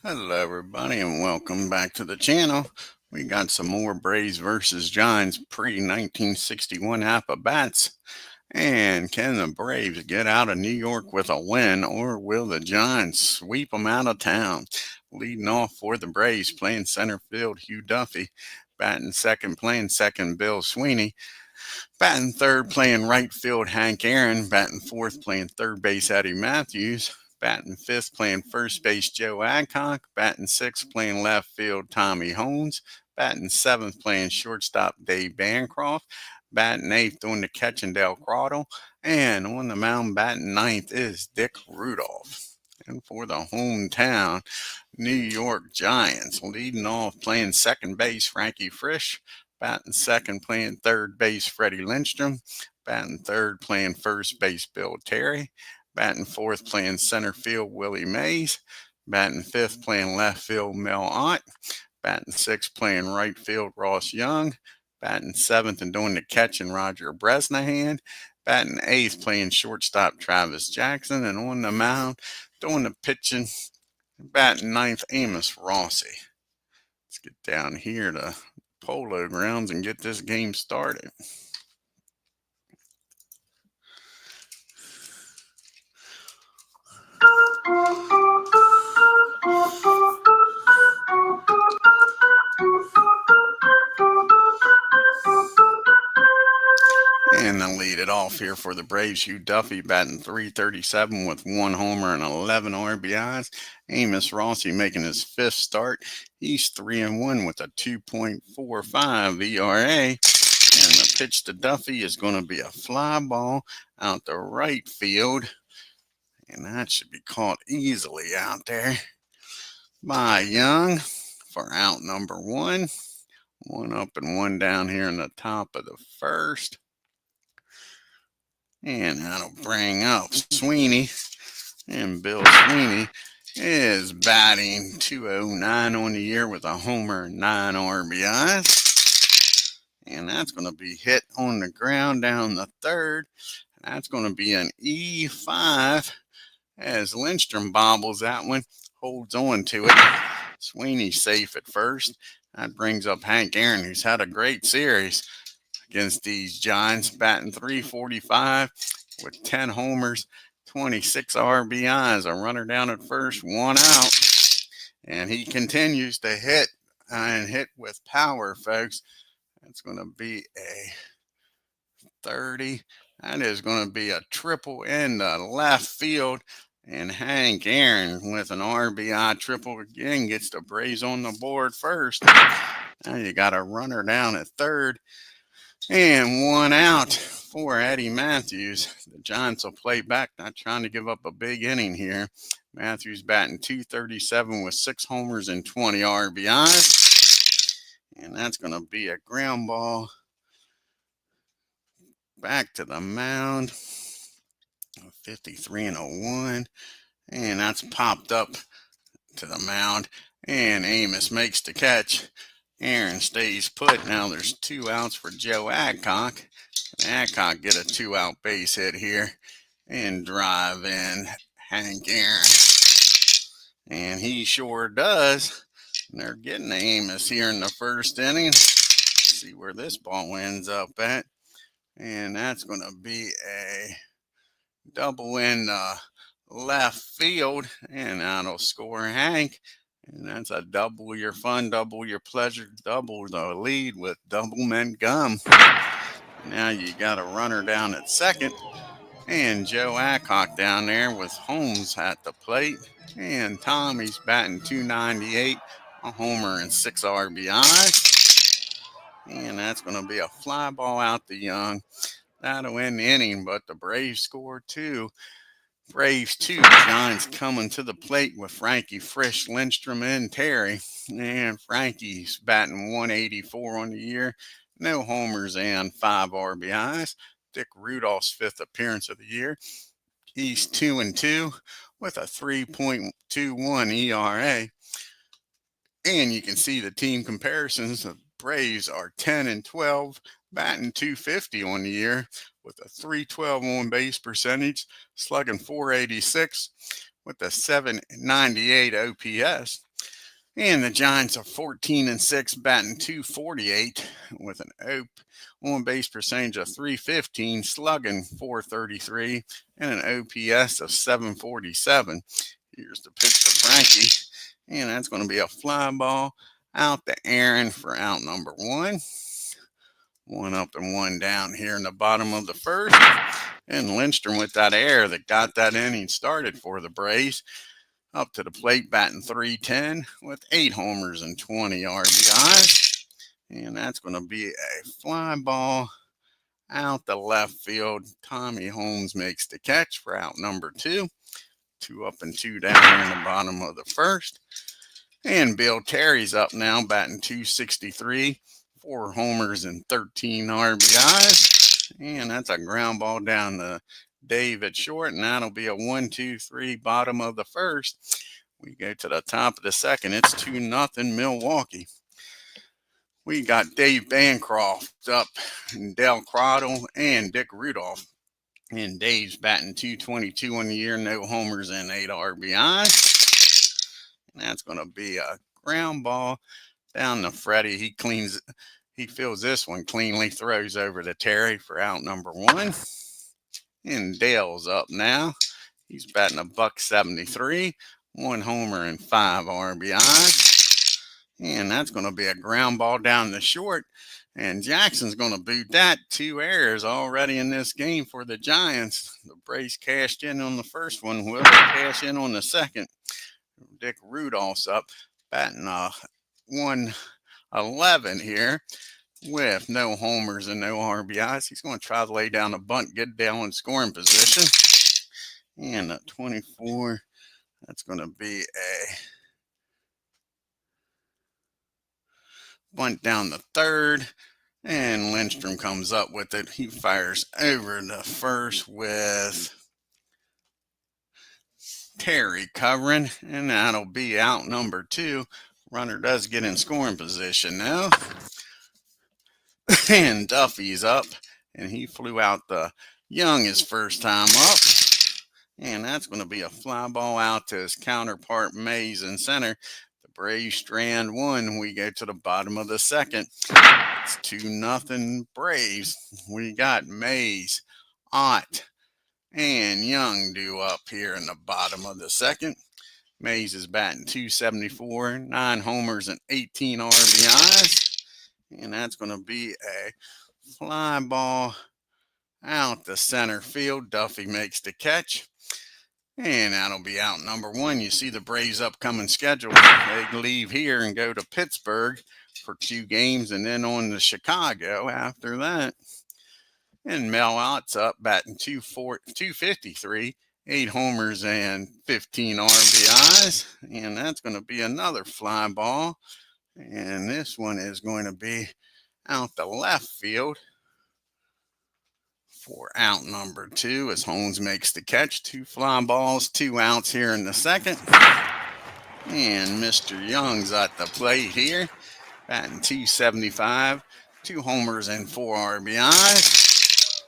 Hello, everybody, and welcome back to the channel. We got some more Braves versus Giants pre-1961 Apba bats. And can the Braves get out of New York with a win, or will the Giants sweep them out of town? Leading off for the Braves, playing center field, Hugh Duffy. Batting second, playing second, Bill Sweeney. Batting third, playing right field, Hank Aaron. Batting fourth, playing third base, Eddie Matthews. Batting fifth, playing first base, Joe Adcock. Batting sixth, playing left field, Tommy Holmes. Batting seventh, playing shortstop, Dave Bancroft. Batting eighth, doing the catching, Dale Crawdell. And on the mound, batting ninth is Dick Rudolph. And for the hometown New York Giants, leading off, playing second base, Frankie Frisch. Batting second, playing third base, Freddie Lindstrom. Batting third, playing first base, Bill Terry. Batting fourth, playing center field, Willie Mays. Batting fifth, playing left field, Mel Ott. Batting sixth, playing right field, Ross Young. Batting seventh and doing the catching, Roger Bresnahan. Batting eighth, playing shortstop, Travis Jackson. And on the mound, doing the pitching, batting ninth, Amos Rossi. Let's get down here to Polo Grounds and get this game started. And I'll lead it off here for the Braves. Hugh Duffy batting .337 with 1 homer and 11 RBIs. Amos Rossi making his fifth start. He's 3-1 with a 2.45 ERA. And the pitch to Duffy is going to be a fly ball out to right field. And that should be caught easily out there by Young for out number one. One up and one down here in the top of the first. And that'll bring up Sweeney. And Bill Sweeney is batting .209 on the year with a homer and 9 RBIs. And that's going to be hit on the ground down the third. That's going to be an E5 as Lindstrom bobbles that one, holds on to it. Sweeney's safe at first. That brings up Hank Aaron, who's had a great series against these Giants, batting .345 with 10 homers, 26 RBIs. A runner down at first, 1 out. And he continues to hit and hit with power, folks. That's going to be a 30. That is going to be a triple in the left field. And Hank Aaron with an RBI triple again gets the Braves on the board first. Now you got a runner down at third. And 1 out for Eddie Matthews. The Giants will play back, not trying to give up a big inning here. Matthews batting .237 with 6 homers and 20 RBIs. And that's going to be a ground ball back to the mound. 53-1. And that's popped up to the mound. And Amos makes the catch. Aaron stays put. Now there's 2 outs for Joe Adcock. Adcock get a 2-out base hit here and drive in Hank Aaron. And he sure does. And they're getting Amos here in the first inning. Let's see where this ball ends up at. And that's going to be a double in left field. And that'll score Hank. And that's a double your fun, double your pleasure, double the lead with Doublemint gum. Now you got a runner down at second. And Joe Adcock down there with Holmes at the plate. And Tommy's batting .298, a homer and 6 RBIs. And that's going to be a fly ball out to Young. That'll end the inning, but the Braves score 2. Braves 2, Giants coming to the plate with Frankie Frisch, Lindstrom, and Terry. And Frankie's batting .184 on the year. No homers and 5 RBIs. Dick Rudolph's 5th appearance of the year. He's 2-2 with a 3.21 ERA. And you can see the team comparisons. The Braves are 10-12, batting .250 on the year with a .312 on base percentage, slugging .486 with a .798 OPS. And the Giants are 14-6, batting .248 with an on base percentage of .315, slugging .433, and an OPS of .747. Here's the pitch for Frankie, and that's going to be a fly ball out to Aaron for out number one. One up and one down here in the bottom of the first. And Lindstrom with that air that got that inning started for the Braves. Up to the plate, batting .310 with 8 homers and 20 RBIs. And that's going to be a fly ball out the left field. Tommy Holmes makes the catch for out number two. 2 up and 2 down here in the bottom of the first. And Bill Terry's up now, batting .263, 4 homers and 13 RBIs. And that's a ground ball down to Dave at short, and that'll be a 1-2-3 bottom of the first. We go to the top of the second. It's 2-0 Milwaukee. We got Dave Bancroft up, and Dale Crottle, and Dick Rudolph. And Dave's batting .222 on the year, no homers and 8 RBIs. And that's going to be a ground ball down to Freddie. He fills this one cleanly, throws over to Terry for out number one. And Dale's up now. He's batting .173, 1 homer and 5 RBIs. And that's going to be a ground ball down the short. And Jackson's going to boot that. 2 errors already in this game for the Giants. The Braves cashed in on the first one. Will they cash in on the second? Dick Rudolph's up, batting .111 here with no homers and no RBIs. He's going to try to lay down a bunt, get down in scoring position. And at 24, that's going to be a bunt down the third. And Lindstrom comes up with it. He fires over the first with Terry covering, and that'll be out number two. Runner does get in scoring position now. And Duffy's up, and he flew out the Young his first time up. And that's going to be a fly ball out to his counterpart, Mays, in center. The Braves strand one. We go to the bottom of the second. It's 2-0 Braves. We got Mays, Ott, and Young due up here in the bottom of the second. Mays is batting .274, 9 homers and 18 RBIs. And that's going to be a fly ball out the center field. Duffy makes the catch. And that'll be out number one. You see the Braves' upcoming schedule. They leave here and go to Pittsburgh for 2 games and then on to Chicago after that. And Mel Ott's up, batting .253, 8 homers and 15 RBIs. And that's going to be another fly ball. And this one is going to be out the left field for out number 2 as Holmes makes the catch. 2 fly balls, 2 outs here in the second. And Mr. Young's at the plate here, batting .275, 2 homers and 4 RBIs.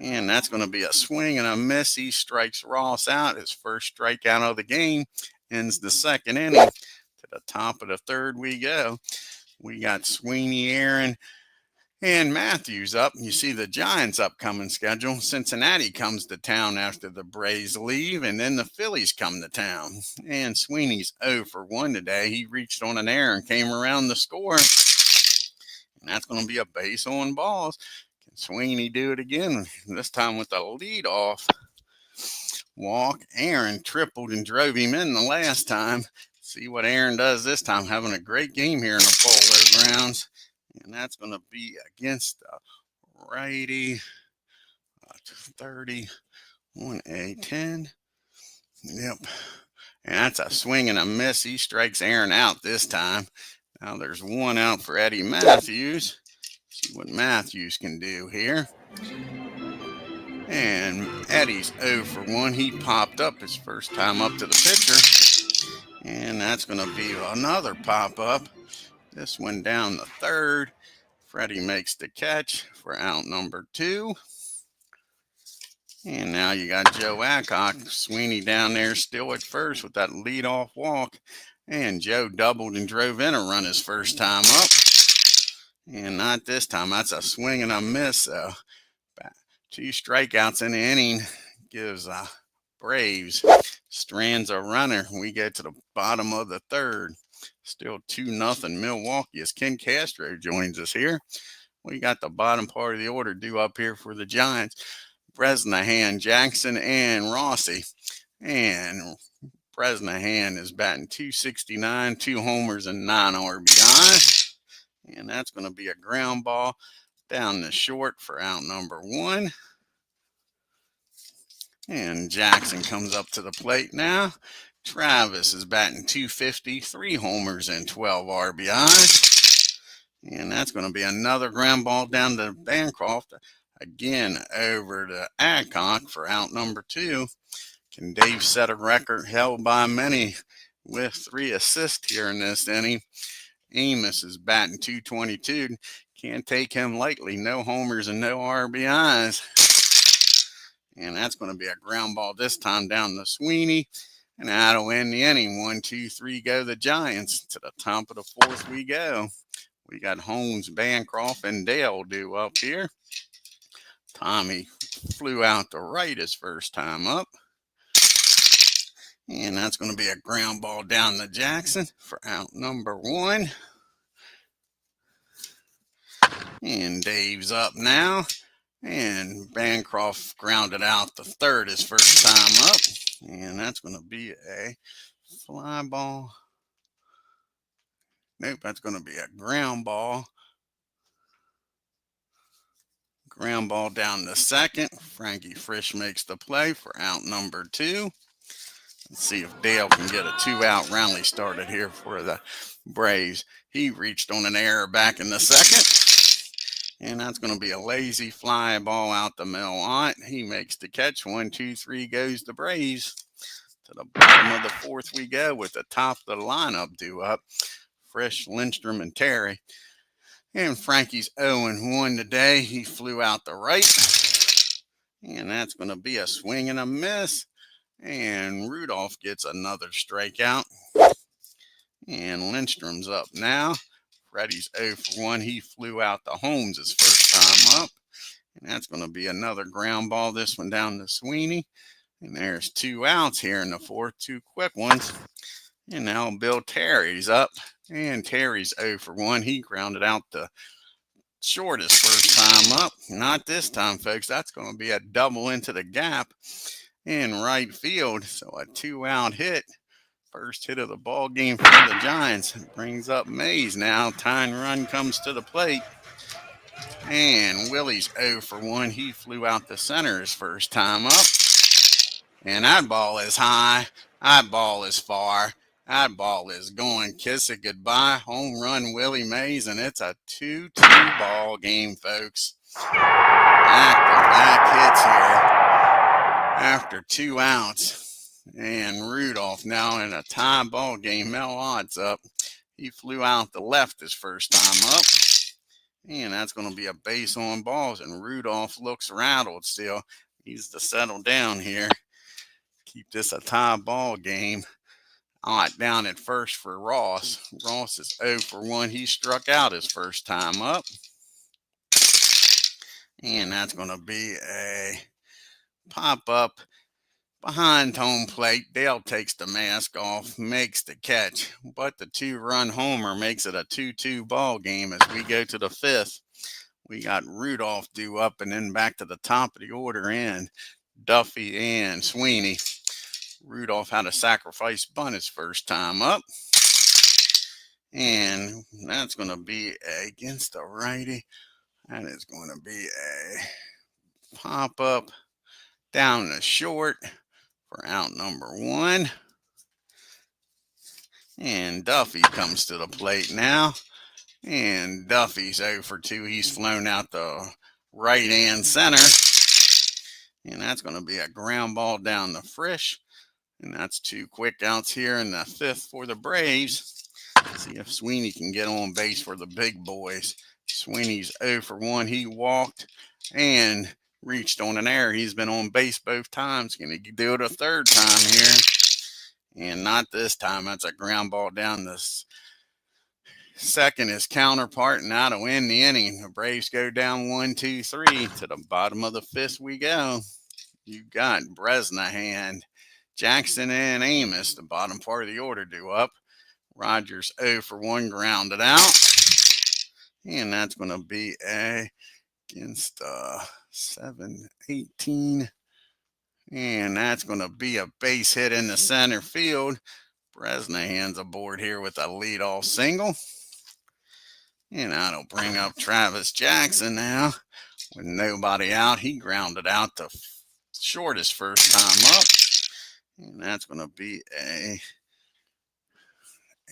And that's going to be a swing and a miss. He strikes Ross out. His first strikeout of the game. Ends the second inning. To the top of the third we go. We got Sweeney, Aaron, and Matthews up. You see the Giants' upcoming schedule. Cincinnati comes to town after the Braves leave, and then the Phillies come to town. And Sweeney's 0 for 1 today. He reached on an error and came around the score. And that's going to be a base on balls. Can Sweeney do it again? This time with a leadoff walk. Aaron tripled and drove him in the last time. See what Aaron does this time. Having a great game here in the Polo Grounds. And that's going to be against the righty. 30, 1A10. Yep. And that's a swing and a miss. He strikes Aaron out this time. Now there's 1 out for Eddie Matthews. See what Matthews can do here. And Eddie's 0 for 1. He popped up his first time up to the pitcher. And that's going to be another pop-up. This one down the third. Freddie makes the catch for out number 2. And now you got Joe Adcock. Sweeney down there still at first with that leadoff walk. And Joe doubled and drove in a run his first time up. And not this time. That's a swing and a miss. So 2 strikeouts in the inning gives Braves strands a runner. We get to the bottom of the third. Still 2-0 Milwaukee as Ken Castro joins us here. We got the bottom part of the order due up here for the Giants. Bresnahan, Jackson, and RUSIE. And Bresnahan is batting .269, 2 homers, and 9 RBI. And that's going to be a ground ball down the short for out number 1. And Jackson comes up to the plate now. Travis is batting .250, 3 homers, and 12 RBI. And that's going to be another ground ball down to Bancroft. Again, over to Adcock for out number 2. Can Dave set a record held by many with 3 assists here in this inning? Amos is batting .222. Can't take him lightly. No homers and no RBIs. And that's going to be a ground ball this time down to Sweeney. And that'll end the inning. 1, 2, 3, go the Giants. To the top of the 4th we go. We got Holmes, Bancroft, and Dale due up here. Tommy flew out to right his first time up. And that's going to be a ground ball down to Jackson for out number 1. And Dave's up now. And Bancroft grounded out the third his first time up. And that's going to be a fly ball. Nope, that's going to be a ground ball. Ground ball down to second. Frankie Frisch makes the play for out number 2. Let's see if Dale can get a 2-out rally started here for the Braves. He reached on an error back in the second. And that's going to be a lazy fly ball out to Milwaukee. He makes the catch. 1, 2, 3 goes the Braves. To the bottom of the 4th we go with the top of the lineup due up. Frisch, Lindstrom, and Terry. And Frankie's 0-1 today. He flew out the right. And that's going to be a swing and a miss. And Rudolph gets another strikeout. And Lindstrom's up now. Freddie's 0-1. He flew out to Holmes his first time up. And that's going to be another ground ball. This one down to Sweeney. And there's 2 outs here in the 4th, 2 quick ones. And now Bill Terry's up. And Terry's 0-1. He grounded out the short his first time up. Not this time, folks. That's going to be a double into the gap in right field. So a 2-out hit. First hit of the ball game for the Giants. Brings up Mays now. Tying run comes to the plate. And Willie's 0-1. He flew out the center his first time up. And that ball is high. That ball is far. That ball is going. Kiss it goodbye. Home run Willie Mays. And it's a 2-2 ball game, folks. Back-to-back hits here after 2 outs. And Rudolph now in a tie ball game. Mel Ott's up. He flew out the left his first time up. And that's going to be a base on balls. And Rudolph looks rattled still. Needs to settle down here. Keep this a tie ball game. Ott down at first for Ross. Ross is 0-1. He struck out his first time up. And that's going to be a pop-up behind home plate. Dale takes the mask off, makes the catch. But the 2-run homer makes it a 2-2 ball game as we go to the 5th. We got Rudolph due up and then back to the top of the order in Duffy and Sweeney. Rudolph had a sacrifice bunt his first time up. And that's going to be against the righty. That is going to be a pop-up down the short for out number 1. And Duffy comes to the plate now. And Duffy's 0-2. He's flown out the right and center. And that's going to be a ground ball down the Frisch. And that's 2 quick outs here in the 5th for the Braves. See if Sweeney can get on base for the big boys. Sweeney's 0-1. He walked and reached on an error. He's been on base both times. Can he do it a third time here? And not this time. That's a ground ball down the second his counterpart, and that'll end the inning. The Braves go down 1-2-3. To the bottom of the fifth we go. You got Bresnahan, Jackson, and Amos. The bottom part of the order due up. Rogers 0 for 1, grounded out. And that's going to be against 7-18. And that's going to be a base hit in the center field. Bresnahan's aboard here with a leadoff single. And that'll bring up Travis Jackson now. With nobody out, he grounded out the shortest first time up. And that's going to be a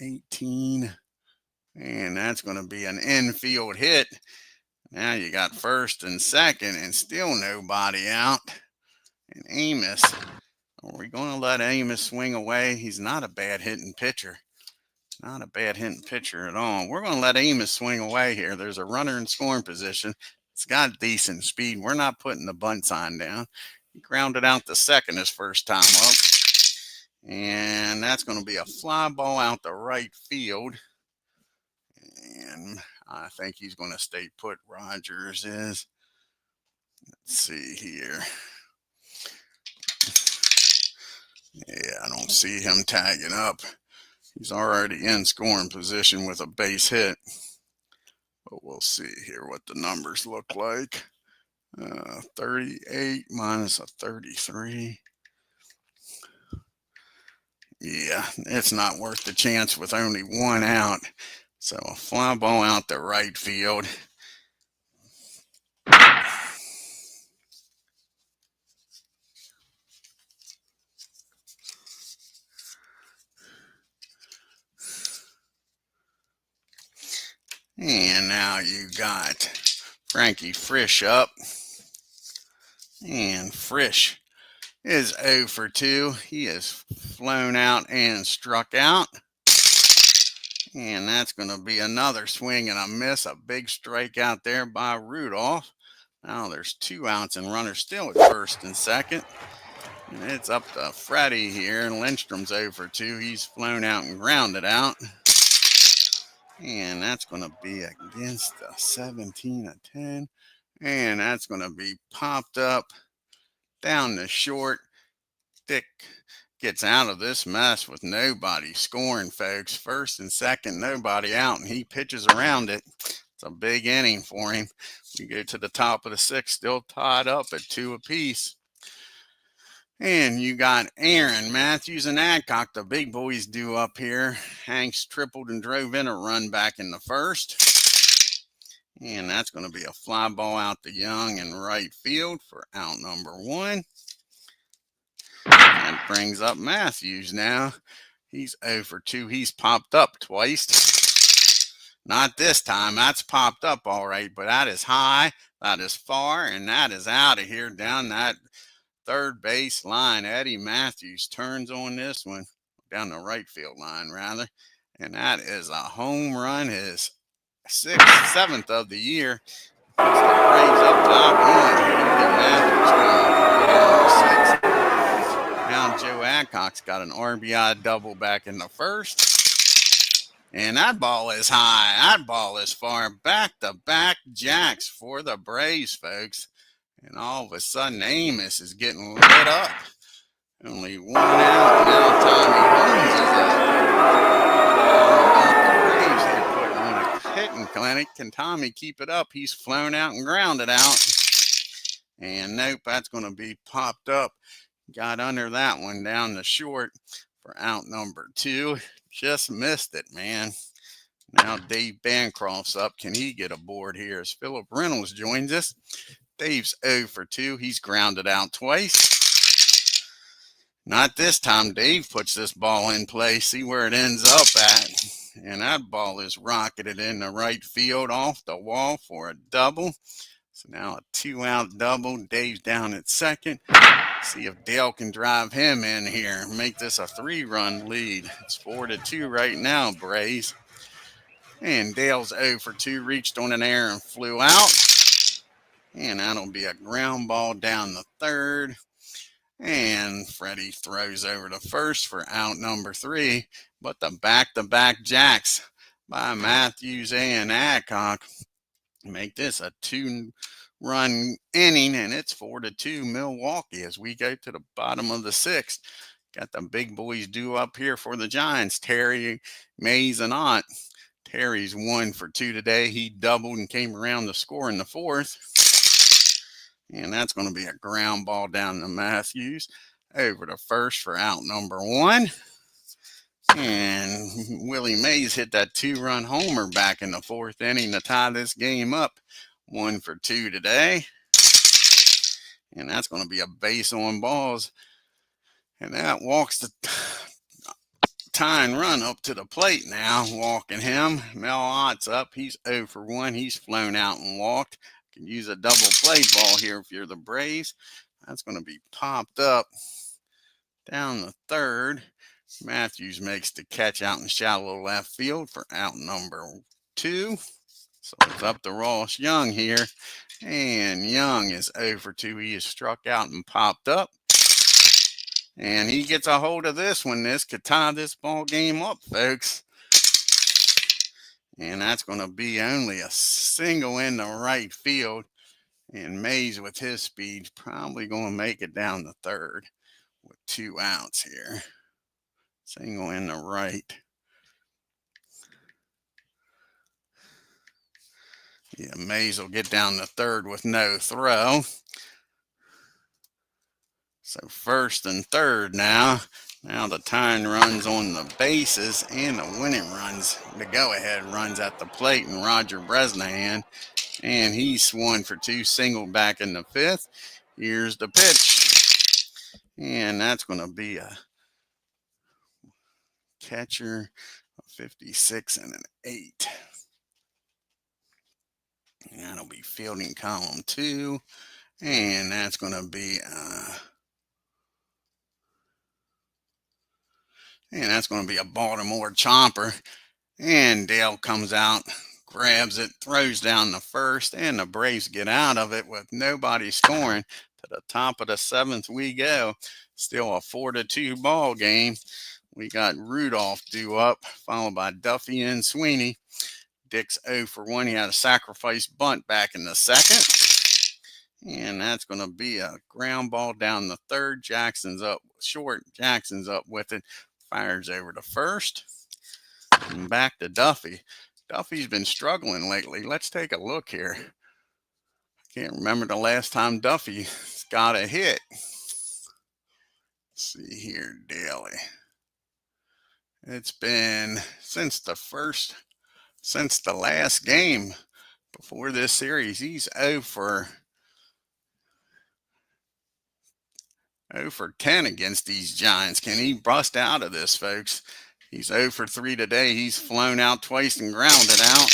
18. And that's going to be an infield hit. Now you got first and second and still nobody out. And Amos, are we going to let Amos swing away? He's not a bad hitting pitcher. Not a bad hitting pitcher at all. We're going to let Amos swing away here. There's a runner in scoring position. It's got decent speed. We're not putting the bunt sign down. He grounded out the second his first time up. And that's going to be a fly ball out the right field. And I think he's going to stay put. Rogers is. Let's see here. Yeah, I don't see him tagging up. He's already in scoring position with a base hit. But we'll see here what the numbers look like. 38 minus a 33. Yeah, it's not worth the chance with only one out. So a fly ball out the right field. And now you got Frankie Frisch up. And Frisch is 0 for 2. He is flown out and struck out. And that's going to be another swing and a miss. A big strikeout there by Rudolph. Now there's 2 outs and runners still at first and second. And it's up to Freddie here. Lindstrom's 0 for 2. He's flown out and grounded out. And that's going to be against 17-10. And that's going to be popped up down the short. Dick gets out of this mess with nobody scoring, folks. First and second, nobody out, and he pitches around it. It's a big inning for him. We go to the top of the 6th, still tied up at 2 apiece. And you got Aaron, Matthews, and Adcock, the big boys due up here. Hanks tripled and drove in a run back in the first. And that's going to be a fly ball out to Young in right field for out number 1. That brings up Matthews now. He's 0 for 2. He's popped up twice. Not this time. That's popped up all right, but that is high, that is far, and that is out of here down that third base line. Eddie Matthews turns on this one, down the right field line rather, and that is a home run, his 6th, 7th of the year. Puts the Braves up top 1 here, and Matthews going to the 6th. Now Joe Adcock's got an RBI double back in the first, and that ball is high, that ball is far. Back-to-back jacks for the Braves, folks. And all of a sudden, Amos is getting lit up. Only 1 out. Now Tommy Holmes is up. The Braves are putting on a hitting clinic. Can Tommy keep it up? He's flown out and grounded out. And nope, that's going to be popped up. Got under that one down the short for out number 2. Just missed it, man. Now Dave Bancroft's up. Can he get aboard here as Philip Reynolds joins us? Dave's 0 for 2. He's grounded out twice. Not this time. Dave puts this ball in play. See where it ends up at. And that ball is rocketed in the right field off the wall for a double. So now a 2-out double. Dave's down at second. See if Dale can drive him in here and make this a 3-run lead. It's 4-2 right now, Braves. And Dale's 0 for 2. Reached on an error and flew out. And that'll be a ground ball down the third. And Freddie throws over to first for out number 3. But the back-to-back jacks by Matthews and Adcock make this a 2-run inning, and it's 4-2 Milwaukee as we go to the bottom of the 6th. Got the big boys due up here for the Giants. Terry, Mays, and Ott. Terry's 1 for 2 today. He doubled and came around to score in the 4th. And that's going to be a ground ball down to Matthews. Over to first for out number 1. And Willie Mays hit that 2-run homer back in the 4th inning to tie this game up. 1 for 2 today. And that's going to be a base on balls. And that walks the tying run up to the plate now. Walking him. Mel Ott's up. He's 0 for 1. He's flown out and walked. Can use a double play ball here if you're the Braves. That's going to be popped up down the 3rd. Matthews makes the catch out in shallow left field for out number 2. So it's up to Ross Young here. And Young is 0 for 2. He is struck out and popped up. And he gets a hold of this one. This could tie this ball game up, folks. And that's going to be only a single in the right field. And Mays, with his speed, probably going to make it down the 3rd with 2 outs here. Single in the right. Yeah, Mays will get down the 3rd with no throw. So 1st and 3rd now. Now the tying runs on the bases and the winning runs, the go-ahead runs at the plate, and Roger Bresnahan. And he's 1 for 2, single back in the 5th. Here's the pitch. And that's going to be a catcher, a 56 and an 8. And that'll be fielding column 2. And that's going to be a Baltimore chomper. And Dale comes out, grabs it, throws down the 1st, and the Braves get out of it with nobody scoring. To the top of the 7th we go. Still a 4-2 ball game. We got Rudolph due up, followed by Duffy and Sweeney. Dick's 0 for 1. He had a sacrifice bunt back in the 2nd. And that's going to be a ground ball down the 3rd. Jackson's up short. Jackson's up with it. Fires over to first. And back to Duffy. Duffy's been struggling lately. Let's take a look here. I can't remember the last time Duffy got a hit. Let's see here, daily. It's been since the last game before this series. He's 0 for 10 against these Giants. Can he bust out of this, folks? He's 0 for 3 today. He's flown out twice and grounded out.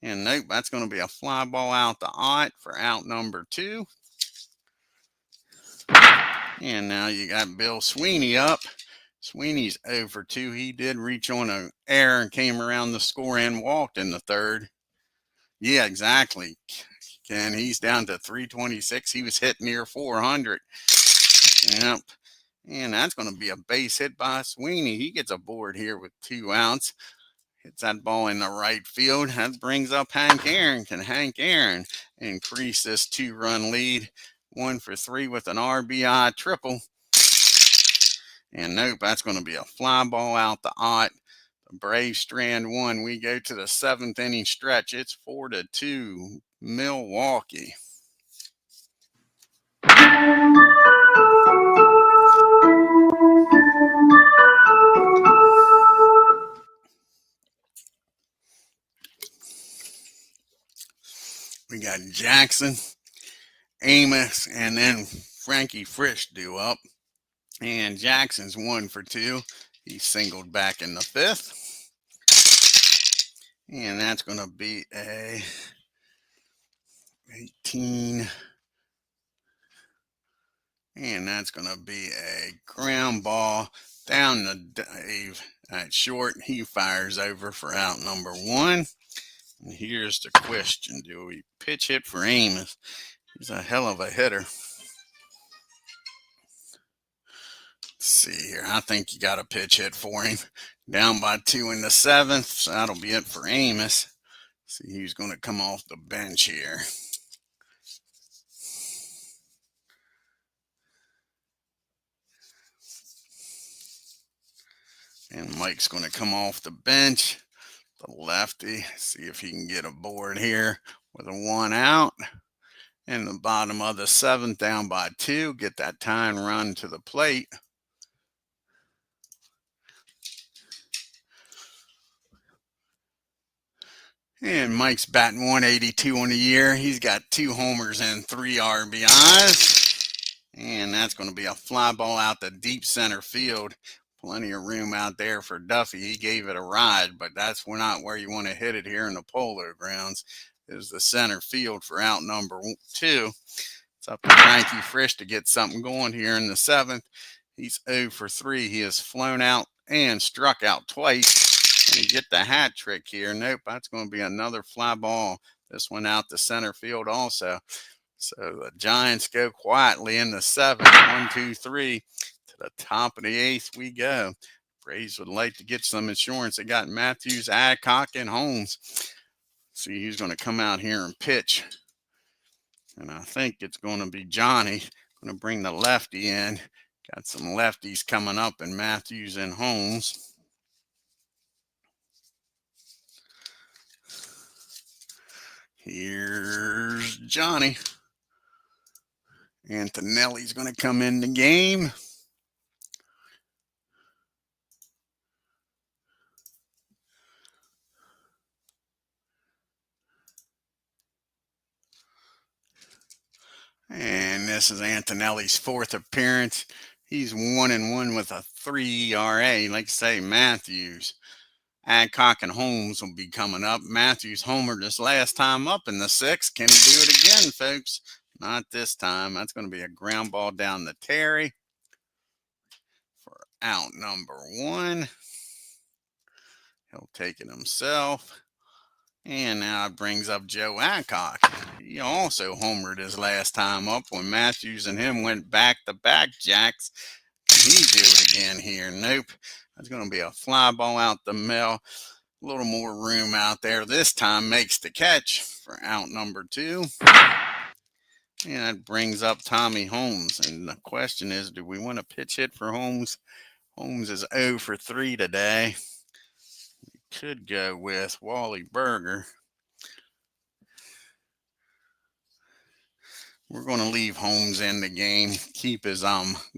And nope, that's going to be a fly ball out to Ott for out number 2. And now you got Bill Sweeney up. Sweeney's 0 for 2. He did reach on an error and came around the score and walked in the 3rd. Yeah, exactly. And he's down to 326. He was hit near 400. Yep. And that's going to be a base hit by Sweeney. He gets aboard here with 2 outs. Hits that ball in the right field. That brings up Hank Aaron. Can Hank Aaron increase this 2-run lead? 1 for 3 with an RBI triple. And nope, that's going to be a fly ball out to Ott. The Braves strand 1. We go to the 7th inning stretch. It's 4-2 Milwaukee. We got Jackson, Amos, and then Frankie Frisch due up. And Jackson's 1 for 2. He singled back in the 5th. And that's going to be a 18. And that's going to be a ground ball down to Dave at short. He fires over for out number 1. And here's the question. Do we pitch hit for Amos? He's a hell of a hitter. see here. I think you got a pitch hit for him. Down by 2 in the 7th. So that'll be it for Amos. See who's going to come off the bench here. And Mike's going to come off the bench. The lefty. See if he can get a board here with a 1 out. In the bottom of the 7th, down by 2. Get that tying run to the plate. And Mike's batting 182 on the year. He's got 2 homers and 3 RBIs. And that's going to be a fly ball out to deep center field. Plenty of room out there for Duffy. He gave it a ride, but that's not where you want to hit it here in the Polo Grounds. Is the center field for out number 2. It's up to Frankie Frisch to get something going here in the 7th. He's 0 for 3. He has flown out and struck out twice. And you get the hat trick here. Nope, that's going to be another fly ball. This one out to center field also. So the Giants go quietly in the 7th. 1, 2, 3. To the top of the 8th we go. Braves would like to get some insurance. They got Matthews, Adcock, and Holmes. See who's going to come out here and pitch. And I think it's going to be Johnny. Going to bring the lefty in. Got some lefties coming up in Matthews and Holmes. Here's Johnny. Antonelli's going to come in the game. And this is Antonelli's 4th appearance. He's 1-1 with a 3 ERA. Like I say, Matthews, Adcock, and Holmes will be coming up. Matthews homered this last time up in the 6th. Can he do it again, folks? Not this time. That's going to be a ground ball down to Terry for out number 1. He'll take it himself. And now it brings up Joe Adcock. He also homered his last time up when Matthews and him went back-to-back jacks. Can he do it again here? Nope. That's going to be a fly ball out the middle. A little more room out there. This time makes the catch for out number 2. And that brings up Tommy Holmes. And the question is, do we want a pitch hit for Holmes? Holmes is 0 for 3 today. Could go with Wally Berger. We're going to leave Holmes in the game, keep his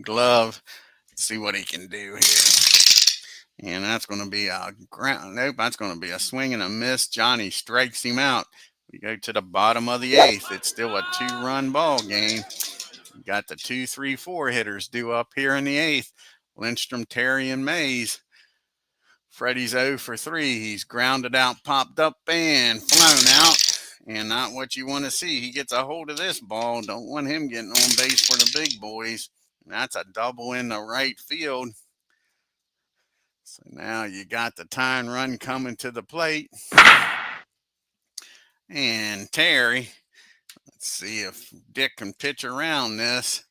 glove, see what he can do here. And that's going to be a ground. Nope, that's going to be a swing and a miss. Johnny strikes him out. We go to the bottom of the 8th. It's still a 2-run ball game. We got the 2, 3, 4 hitters due up here in the 8th. Lindstrom, Terry, and Mays. Freddie's 0 for 3. He's grounded out, popped up, and flown out. And not what you want to see. He gets a hold of this ball. Don't want him getting on base for the big boys. And that's a double in the right field. So now you got the tying run coming to the plate. And Terry, let's see if Dick can pitch around this.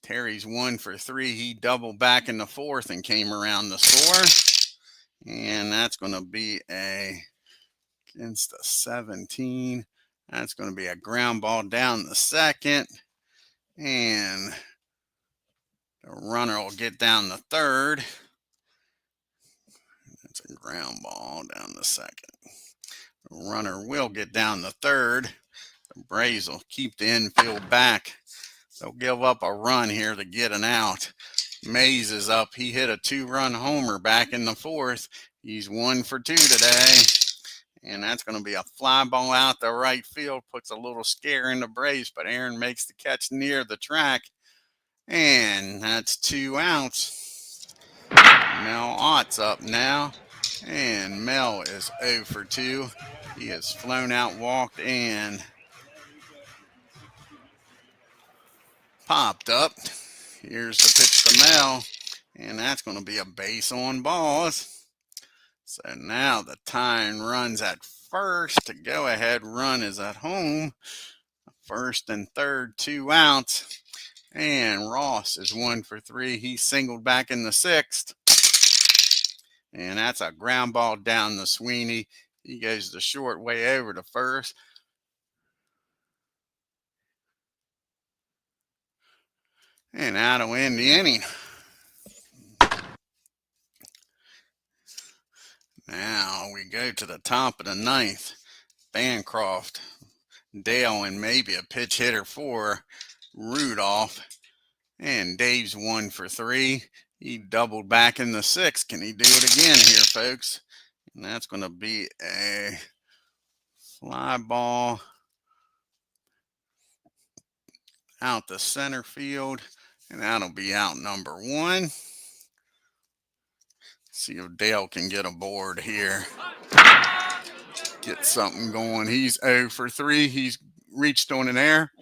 Terry's 1 for 3. He doubled back in the 4th and came around the score. And that's going to be against the 17. That's going to be a ground ball down the 2nd. And the runner will get down the 3rd. That's a ground ball down the 2nd. The runner will get down the 3rd. The Braves will keep the infield back. They'll give up a run here to get an out. Mays is up. He hit a 2-run homer back in the 4th. He's 1 for 2 today. And that's going to be a fly ball out the right field. Puts a little scare in the Braves, but Aaron makes the catch near the track. And that's 2 outs. Mel Ott's up now. And Mel is 0 for 2. He has flown out, walked, and popped up. Here's the pitch to Mel, and that's going to be a base on balls. So now the tying run's at first. The go-ahead run is at home. First and 3rd, 2 outs. And Ross is 1 for 3. He singled back in the 6th. And that's a ground ball down to Sweeney. He goes the short way over to first. And that'll end the inning. Now we go to the top of the 9th. Bancroft, Dale, and maybe a pitch hitter for Rudolph. And Dave's 1 for 3. He doubled back in the 6th. Can he do it again here, folks? And that's going to be a fly ball out the center field. And that'll be out number 1. See if Dale can get aboard here. Get something going. He's 0 for 3. He's reached on an air,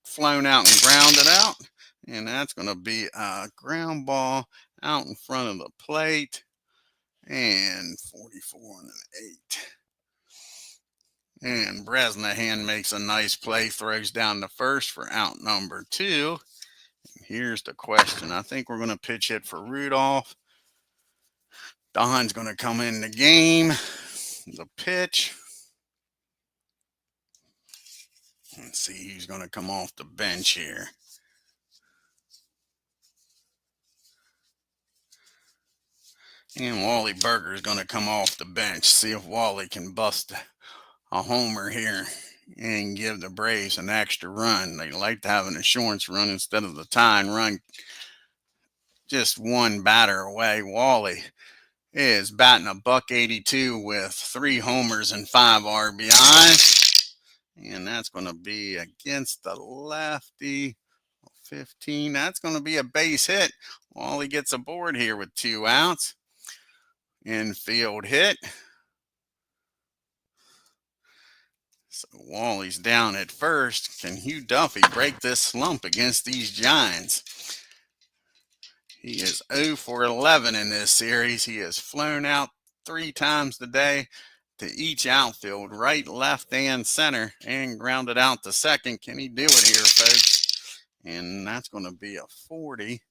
flown out and grounded out. And that's going to be a ground ball out in front of the plate. And 44 and an 8. And Bresnahan makes a nice play, throws down to first for out number 2. And here's the question. I think we're going to pitch hit for Rudolph. Don's going to come in the game. The pitch. Let's see who's going to come off the bench here. And Wally Berger is going to come off the bench. See if Wally can bust a homer here and give the Braves an extra run. They like to have an insurance run instead of the tying run. Just one batter away. Wally is batting a .182 with 3 homers and 5 RBIs. And that's going to be against the lefty. 15. That's going to be a base hit. Wally gets aboard here with 2 outs. Infield hit. So Wally's down at first. Can Hugh Duffy break this slump against these Giants? He is 0 for 11 in this series. He has flown out 3 times today to each outfield, right, left, and center, and grounded out to second. Can he do it here, folks? And that's going to be a 40. Let's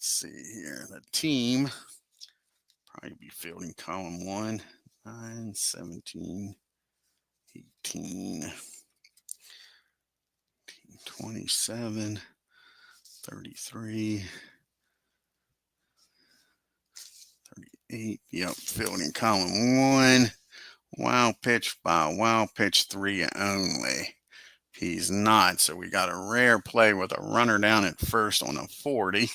see here. The team probably be fielding column 1, 9, 17, 18, 27, 33, 38. Yep, fielding column 1. Wild pitch by wild pitch 3 only. He's not, so we got a rare play with a runner down at first on a 40.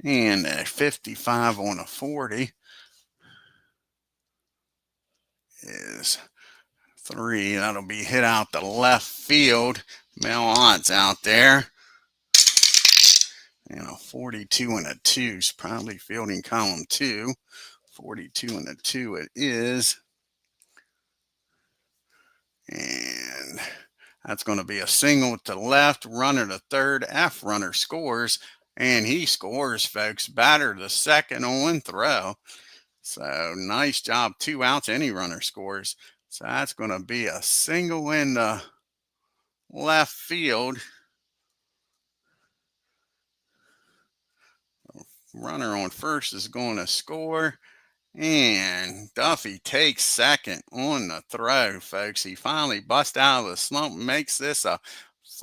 And a 55 on a 40 is 3. That'll be hit out the left field. Mel Ott's out there. And a 42 and a 2 is probably fielding column 2. 42 and a 2 it is. And that's going to be a single to left, runner to third, F runner scores, and he scores, folks. Batter to second on throw. So nice job, 2 outs, any runner scores. So that's going to be a single in the left field. Runner on first is going to score. And Duffy takes second on the throw, folks. He finally busts out of the slump and makes this a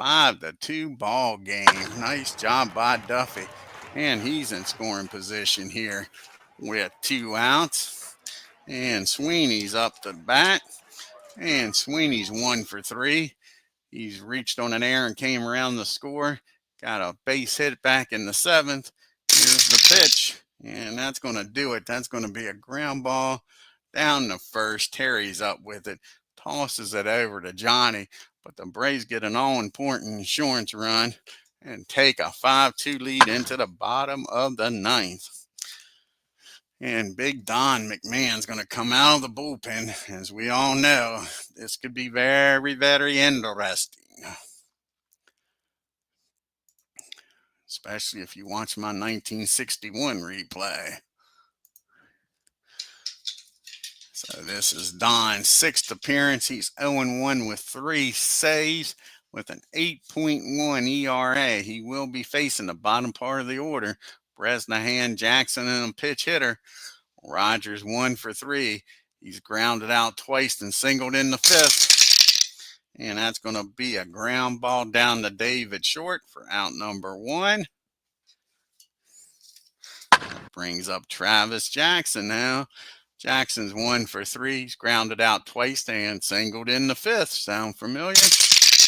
5-2 ball game. Nice job by Duffy. And he's in scoring position here with 2 outs. And Sweeney's up to bat. And Sweeney's 1 for 3. He's reached on an air and came around the score. Got a base hit back in the 7th. Here's the pitch. And that's going to do it. That's going to be a ground ball down the first. Terry's up with it. Tosses it over to Johnny. But the Braves get an all-important insurance run and take a 5-2 lead into the bottom of the 9th. And Big Don McMahon's going to come out of the bullpen. As we all know, this could be very, very interesting. Especially if you watch my 1961 replay. So this is Don's 6th appearance. He's 0-1 with 3 saves. with an 8.1 ERA. He will be facing the bottom part of the order. Bresnahan, Jackson, and a pitch hitter. Rogers 1 for 3. He's grounded out twice and singled in the 5th. And that's going to be a ground ball down to David Short for out number 1. Brings up Travis Jackson now. Jackson's 1 for 3. He's grounded out twice and singled in the 5th. Sound familiar?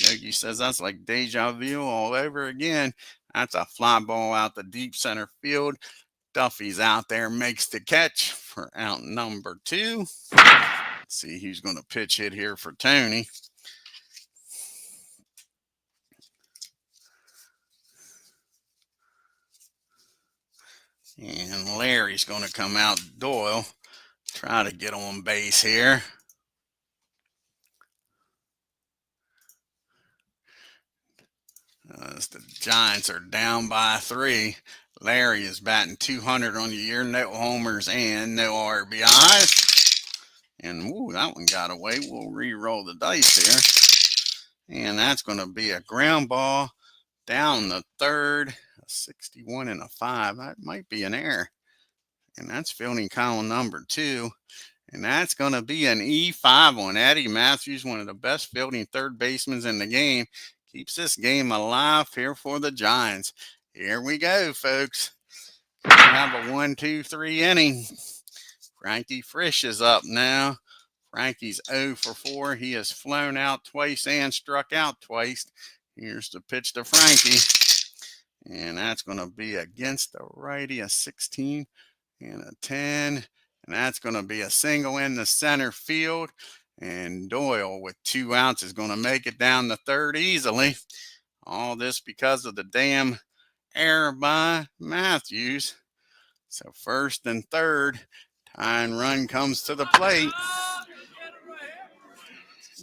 Yogi says that's like deja vu all over again. That's a fly ball out the deep center field. Duffy's out there, makes the catch for out number 2. Let's see who's going to pitch hit here for Tony. And Larry's going to come out. Doyle, try to get on base here. As the Giants are down by 3. Larry is batting .200 on the year. No homers and no RBIs. And ooh, that one got away. We'll re-roll the dice here. And that's going to be a ground ball down the 3rd. A 61 and a 5. That might be an error. And that's fielding column number 2. And that's going to be an E5 on Eddie Matthews, one of the best fielding third basemen in the game. Keeps this game alive here for the Giants. Here we go, folks. We have a 1, 2, 3 inning. Frankie Frisch is up now. Frankie's 0 for 4. He has flown out twice and struck out twice. Here's the pitch to Frankie. And that's going to be against the righty, a 16 and a 10. And that's going to be a single in the center field. And Doyle with 2 outs is going to make it down the 3rd easily. All this because of the damn error by Matthews. So 1st and 3rd, tying run comes to the plate.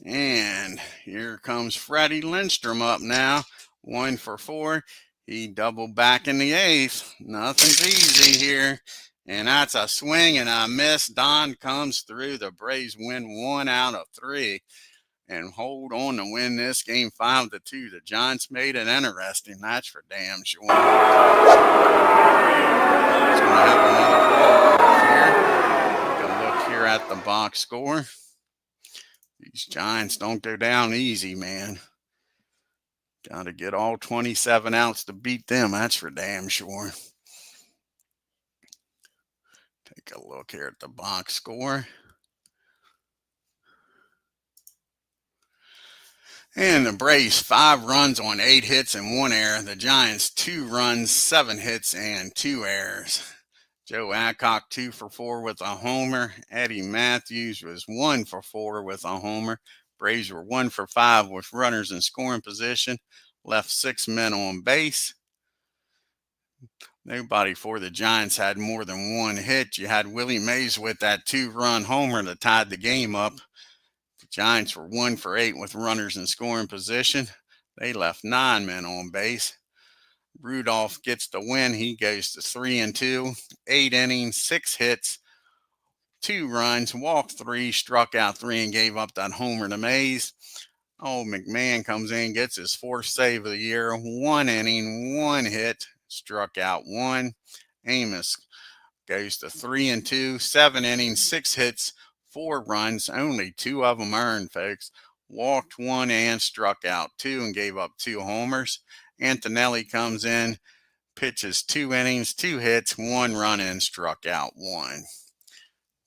And here comes Freddie Lindstrom up now. 1 for 4. He doubled back in the 8th. Nothing's easy here. And that's a swing and a miss. Don comes through. The Braves win 1 out of 3 and hold on to win this game 5-2. The Giants made it interesting. That's for damn sure. He's going to have another ball here. Take a look here at the box score. These Giants don't go down easy, man. Got to get all 27 outs to beat them. That's for damn sure. Take a look here at the box score. And the Braves 5 runs on 8 hits and 1 error. The Giants 2 runs, 7 hits and 2 errors. Joe Adcock 2 for 4 with a homer. Eddie Matthews was 1 for 4 with a homer. Braves were 1 for 5 with runners in scoring position. Left 6 men on base. Nobody for the Giants had more than 1 hit. You had Willie Mays with that 2-run homer that tied the game up. The Giants were 1 for 8 with runners in scoring position. They left 9 men on base. Rudolph gets the win. He goes to 3-2, 8 innings, 6 hits, 2 runs, walked 3, struck out 3, and gave up that homer to Mays. Oh, McMahon comes in, gets his 4th save of the year. 1 inning, 1 hit, struck out 1. Amos goes to 3-2, 7 innings, 6 hits, 4 runs, only 2 of them earned, folks. Walked 1 and struck out 2 and gave up 2 homers. Antonelli comes in, pitches 2 innings, 2 hits, 1 run and struck out 1.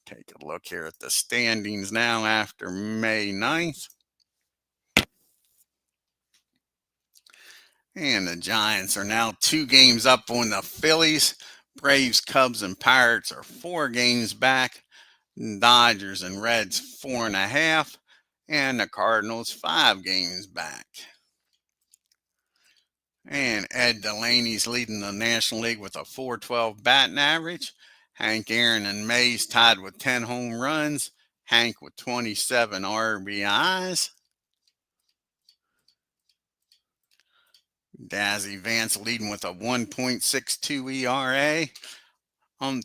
Take a look here at the standings now after May 9th. And the Giants are now 2 games up on the Phillies. Braves, Cubs, and Pirates are 4 games back. Dodgers and Reds 4.5. And the Cardinals 5 games back. And Ed Delaney's leading the National League with a .412 batting average. Hank Aaron and Mays tied with 10 home runs. Hank with 27 RBIs. Dazzy Vance leading with a 1.62 ERA.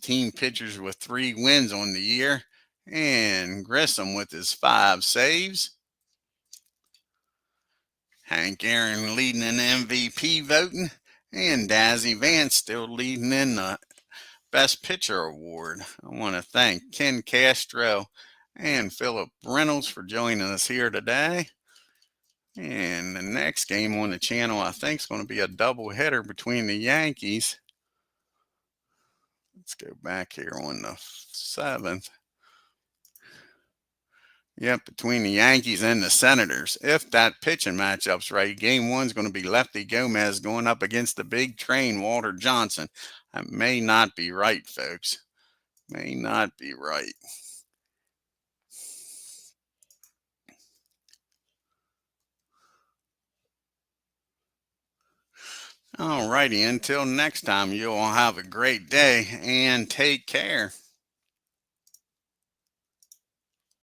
Team pitchers with 3 wins on the year. And Grissom with his 5 saves. Hank Aaron leading in MVP voting, and Dazzy Vance still leading in the Best Pitcher Award. I want to thank Ken Castro and Philip Reynolds for joining us here today. And the next game on the channel, I think, is going to be a doubleheader between the Yankees. Let's go back here on the 7th. Yep, between the Yankees and the Senators. If that pitching matchup's right, game one's going to be Lefty Gomez going up against the big train, Walter Johnson. That may not be right, folks. May not be right. Alrighty, until next time, you all have a great day and take care.